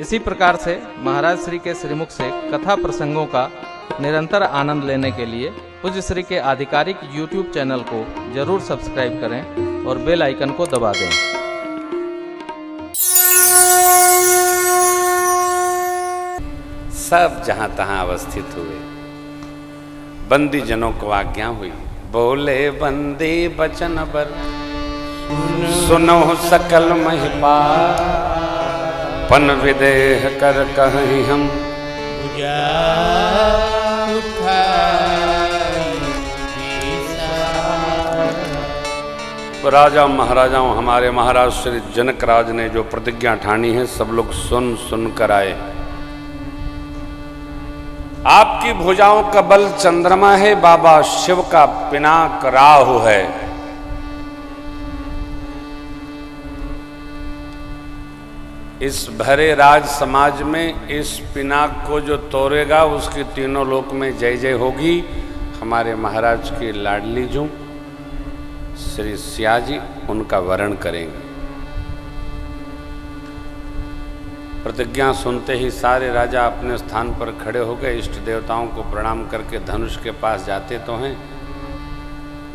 इसी प्रकार से महाराज श्री के श्रीमुख से कथा प्रसंगों का निरंतर आनंद लेने के लिए पूज्य श्री के आधिकारिक YouTube चैनल को जरूर सब्सक्राइब करें और बेल आइकन को दबा दें। सब जहां तहां अवस्थित हुए, बंदी जनों को आज्ञा हुई, बोले बंदी बचन बर सुनो सकल महिपाल, पन विदेह कर कहीं हम राजा महाराजाओं, हमारे महाराज श्री जनक राज ने जो प्रतिज्ञा ठानी है सब लोग सुन सुन कर आए। आपकी भुजाओं का बल चंद्रमा है, बाबा शिव का पिनाक राहु है। इस भरे राज समाज में इस पिनाक को जो तोड़ेगा उसकी तीनों लोक में जय जय होगी। हमारे महाराज की लाडली जू श्री सिया जी उनका वरण करेंगे। प्रतिज्ञा सुनते ही सारे राजा अपने स्थान पर खड़े हो गए। इष्ट देवताओं को प्रणाम करके धनुष के पास जाते तो हैं,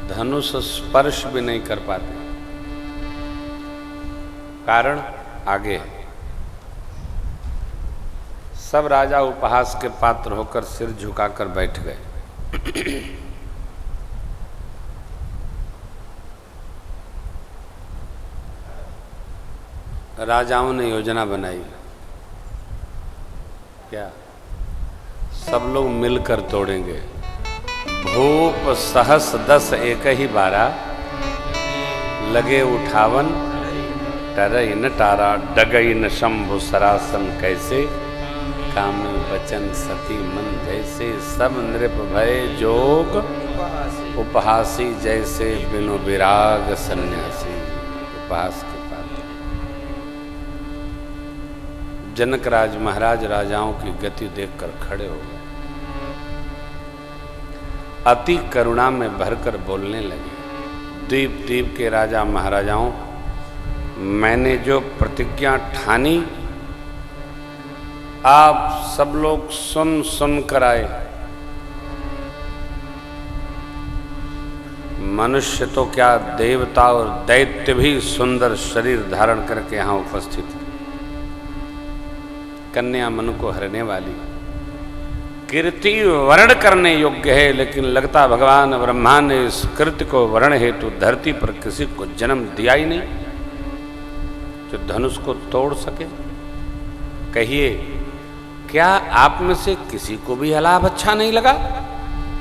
धनुष स्पर्श भी नहीं कर पाते। कारण आगे है। सब राजा उपहास के पात्र होकर सिर झुकाकर बैठ गए। राजाओं ने योजना बनाई, क्या सब लोग मिलकर तोड़ेंगे। भूप सहस 10 एक ही 12, लगे उठावन टरई न टारा, डगई न शंभु सरासन कैसे, काम वचन सती मन जैसे, सब नृप भय जोग उपहासी जैसे, बिनु विराग सन्यासी। उपहास के पात्र जनक राज महाराज राजाओं की गति देखकर खड़े हो गए, अति करुणा में भरकर बोलने लगे। द्वीप द्वीप के राजा महाराजाओं, मैंने जो प्रतिज्ञा ठानी आप सब लोग सुन सुन कर आए। मनुष्य तो क्या, देवता और दैत्य भी सुंदर शरीर धारण करके यहां उपस्थित है। कन्या मन को हरने वाली, कीर्ति वर्ण करने योग्य है, लेकिन लगता भगवान ब्रह्मा ने इस कृत्य को वर्ण हेतु धरती पर किसी को जन्म दिया ही नहीं जो धनुष को तोड़ सके। कहिए, क्या आप में से किसी को भी अलाभ अच्छा नहीं लगा?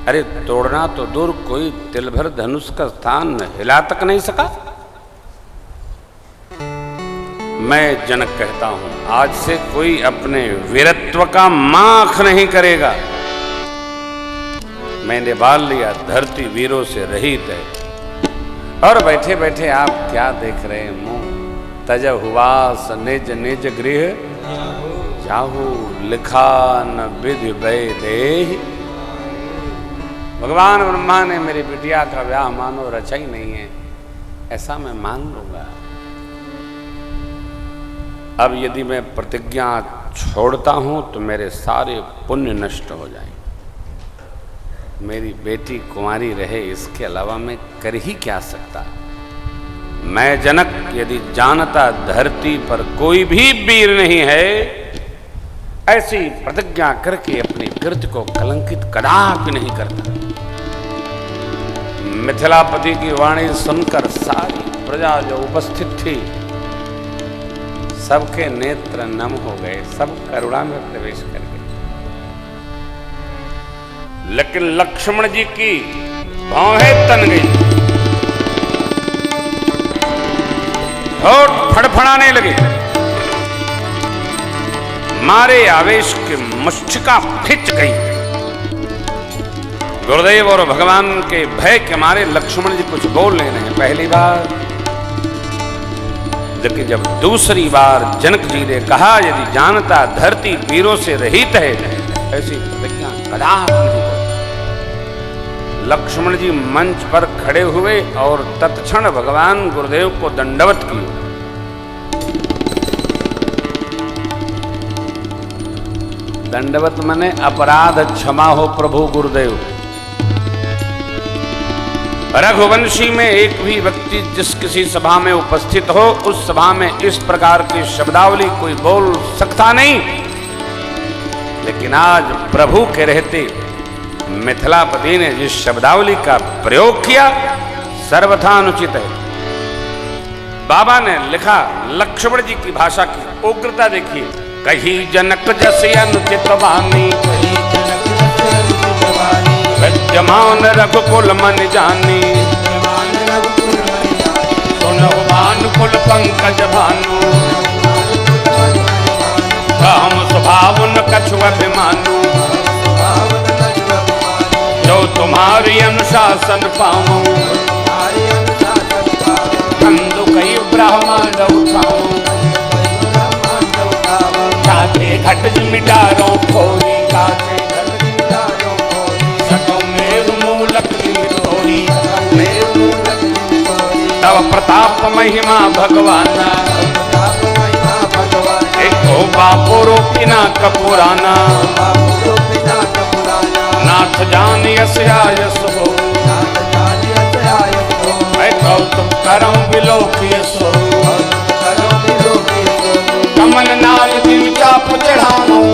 अरे तोड़ना तो दूर, कोई तिल भर धनुष का स्थान हिला तक नहीं सका। मैं जनक कहता हूं, आज से कोई अपने वीरत्व का माख नहीं करेगा। मैंने बाल लिया, धरती वीरों से रहित है। और बैठे बैठे आप क्या देख रहे हैं? मुंह तज हुआस निज निज गृह जाहू, लिखा न विधि वै देहि। भगवान ब्रह्मा ने मेरी बिटिया का ब्याह मानो रचा ही नहीं है, ऐसा मैं मान लूंगा। अब यदि मैं प्रतिज्ञा छोड़ता हूं तो मेरे सारे पुण्य नष्ट हो जाएंगे। मेरी बेटी कुंवारी रहे, इसके अलावा मैं कर ही क्या सकता। मैं जनक यदि जानता धरती पर कोई भी वीर नहीं है, ऐसी प्रतिज्ञा करके अपनी कीर्ति को कलंकित कदापि नहीं करता। मिथिलापति की वाणी सुनकर सारी प्रजा जो उपस्थित थी, सबके नेत्र नम हो गए, सब करुणा में प्रवेश कर गए। लेकिन लक्ष्मण जी की भौहें तन गई, होठ फड़फड़ाने लगे, मारे आवेश के मुष्टिका खिंच गई। गुरुदेव और भगवान के भय के मारे लक्ष्मण जी कुछ बोल नहीं रहे। पहली बार, लेकिन जब दूसरी बार जनक जी ने कहा, यदि जानता धरती वीरों से रहित है, ऐसी प्रतिज्ञा कदापि नहीं करता। लक्ष्मण जी मंच पर खड़े हुए और तत्क्षण भगवान गुरुदेव को दंडवत किए। दंडवत मने अपराध क्षमा हो प्रभु गुरुदेव। रघुवंशी में एक भी व्यक्ति जिस किसी सभा में उपस्थित हो, उस सभा में इस प्रकार की शब्दावली कोई बोल सकता नहीं, लेकिन आज प्रभु के रहते मिथिलापति ने जिस शब्दावली का प्रयोग किया सर्वथा अनुचित है। बाबा ने लिखा, लक्ष्मण जी की भाषा की उग्रता देखिए। कही जनक जसि अनुचित वाणी, विद्यमान रघुकुल मन जानी, सुनहु भानुकुल पंकज भानु, हम स्वभाव न कछु अभिमानु, जो तुम्हारी अनुशासन पाऊं, कंदु कई ब्रह्मांड उठाऊं, काके घट मिटारो खोरी, काके घट मिटारो खोरी, सतो मेरु मूलक निमितोरी, तव प्रताप महिमा भगवाना, एको बापो रोपिना कपुराना, नाथ जान यस आयस हो, मैं कौतुक करऊं बिलोकिय सो, कमल नाल दिन चाप चढ़ाऊं,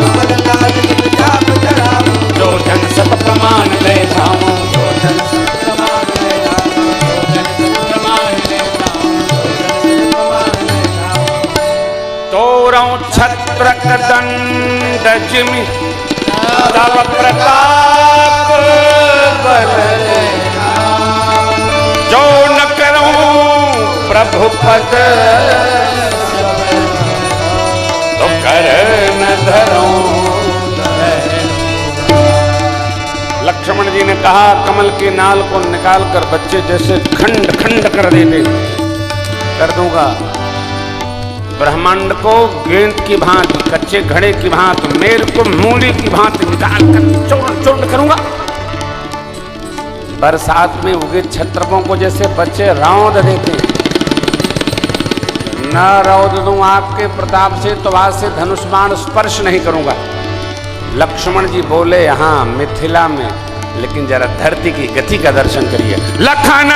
जो जन सत प्रमाण ले जाऊं, तोरऊं छत्रक दंड जिमि, तव प्रताप बल, जो न करूं प्रभु पद, तो कर न धरूं। लक्ष्मण जी ने कहा, कमल के नाल को निकाल कर बच्चे जैसे खंड खंड कर देते कर दूंगा, ब्रह्मांड को गेंद की भांति, कच्चे घड़े की भांति, मेल को मूली की भांति निकाल कर चूर्ण चूर्ण करूंगा। बरसात में उगे छत्रपों को जैसे बच्चे रौंद देते, न रौंद दूं आपके प्रताप से तो आज से धनुष बाण स्पर्श नहीं करूंगा। लक्ष्मण जी बोले यहाँ मिथिला में, लेकिन जरा धरती की गति का दर्शन करिए। लखन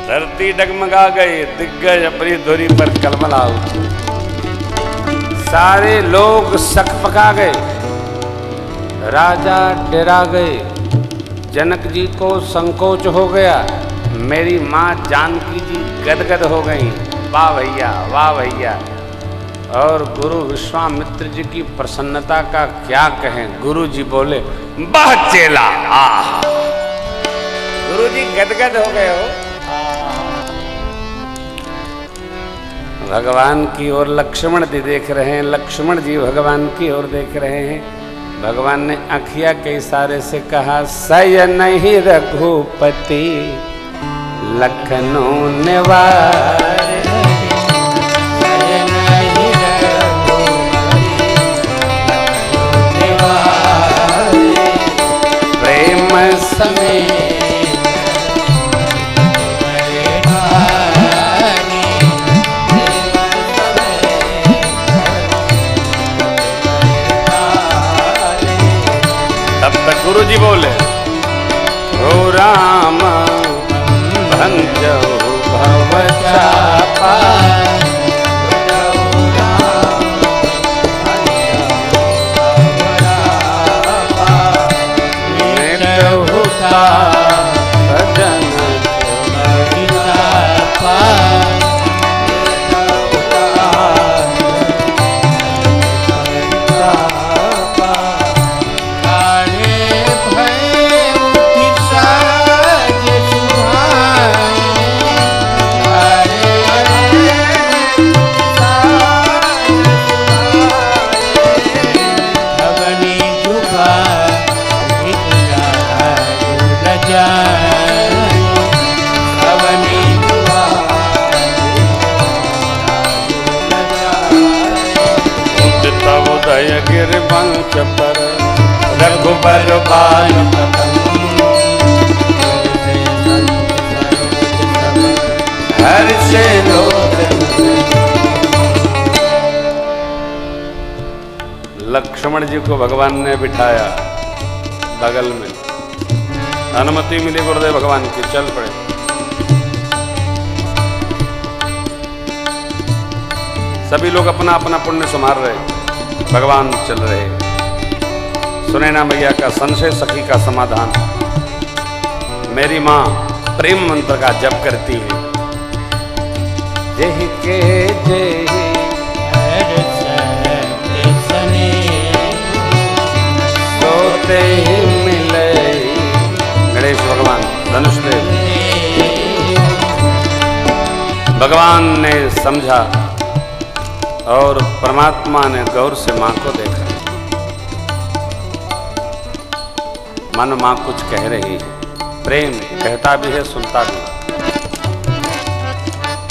धरती डगमगा गए, दिग्गज अपनी धुरी पर कलमला उठे, सारे लोग सकपका गए, राजा डरा गए, जनक जी को संकोच हो गया, मेरी माँ जानकी जी गदगद हो गई, वाह भैया वाह भैया। और गुरु विश्वामित्र जी की प्रसन्नता का क्या कहें। गुरु जी बोले, वाह चेला, आह। गुरु जी गदगद हो गए हो। भगवान की ओर लक्ष्मण जी देख रहे हैं, लक्ष्मण जी भगवान की ओर देख रहे हैं। भगवान ने अखिया के इशारे से कहा, सयन ही रघुपति लखनऊ निवार, प्रेम समेत गुरु जी बोले, हो राम भंजो भव चापा, मिटहु ताप गिरिवंश पर रघुबर बाल हर से लक्ष्मण जी को भगवान ने बिठाया बगल में, अनुमति मिली गुरुदेव भगवान की, चल पड़े। सभी लोग अपना अपना पुण्य संभाल रहे, भगवान चल रहे। सुनैना मैया का संशय सखी का समाधान। मेरी माँ प्रेम मंत्र का जप करती है, जय के जय सोते मिले। गणेश भगवान धनुष देव। भगवान ने समझा और परमात्मा ने गौर से मां को देखा। मन मां कुछ कह रही है, प्रेम कहता भी है सुनता भी।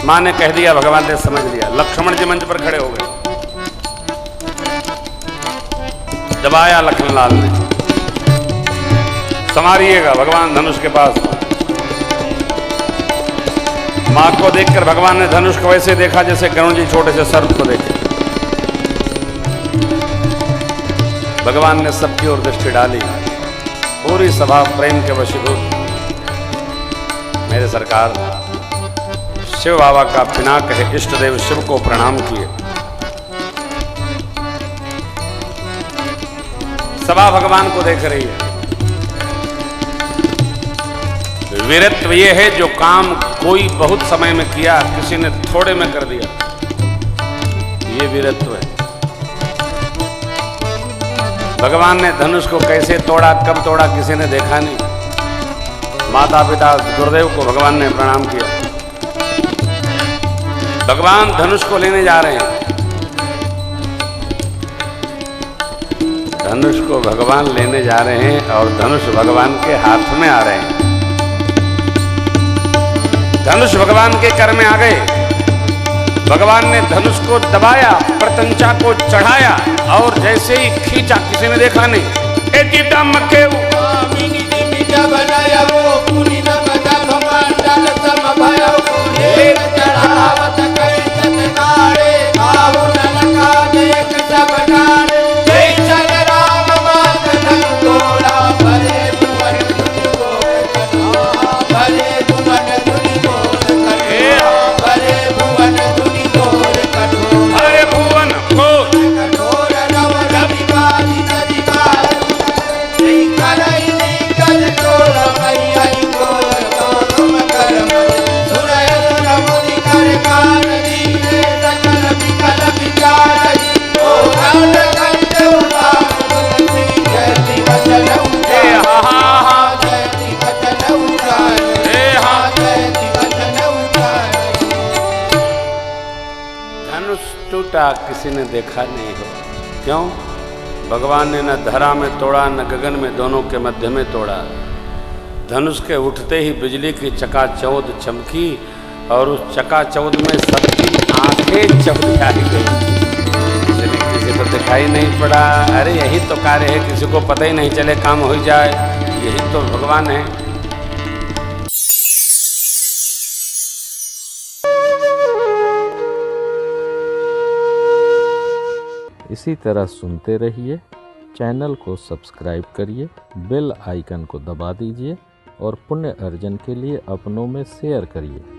मां ने कह दिया, भगवान ने समझ लिया। लक्ष्मण जी मंच पर खड़े हो गए, दबाया लखनलाल ने, संवारिएगा। भगवान धनुष के पास। मां को देखकर भगवान ने धनुष को वैसे देखा जैसे गरुड़ जी छोटे से सर्प को देखे। भगवान ने सबकी ओर दृष्टि डाली, पूरी सभा प्रेम के वशीभूत। मेरे सरकार शिव बाबा का पिनाक है, इष्ट देव शिव को प्रणाम किए। सभा भगवान को देख रही है। वीरत्व ये है जो काम कोई बहुत समय में किया, किसी ने थोड़े में कर दिया, ये वीरत्व है। भगवान ने धनुष को कैसे तोड़ा, कब तोड़ा, किसी ने देखा नहीं। माता पिता गुरुदेव को भगवान ने प्रणाम किया। भगवान धनुष को लेने जा रहे हैं। धनुष को भगवान लेने जा रहे हैं और धनुष भगवान के हाथ में आ रहे हैं। धनुष भगवान के कर में आ गए। भगवान ने धनुष को दबाया, प्रतंचा को चढ़ाया और जैसे ही खींचा, किसी ने देखा नहीं। किसी ने देखा नहीं हो। क्यों? भगवान ने न धरा में तोड़ा न गगन में, दोनों के मध्य में तोड़ा। धनुष के उठते ही बिजली की चकाचौंध चमकी और उस चकाचौंध में सबकी आंखें चमकाई गई। किसी को दिखाई नहीं पड़ा। अरे यही तो कार्य है, किसी को पता ही नहीं चले, काम हो जाए, यही तो भगवान है। इसी तरह सुनते रहिए, चैनल को सब्सक्राइब करिए, बेल आइकन को दबा दीजिए और पुण्य अर्जन के लिए अपनों में शेयर करिए।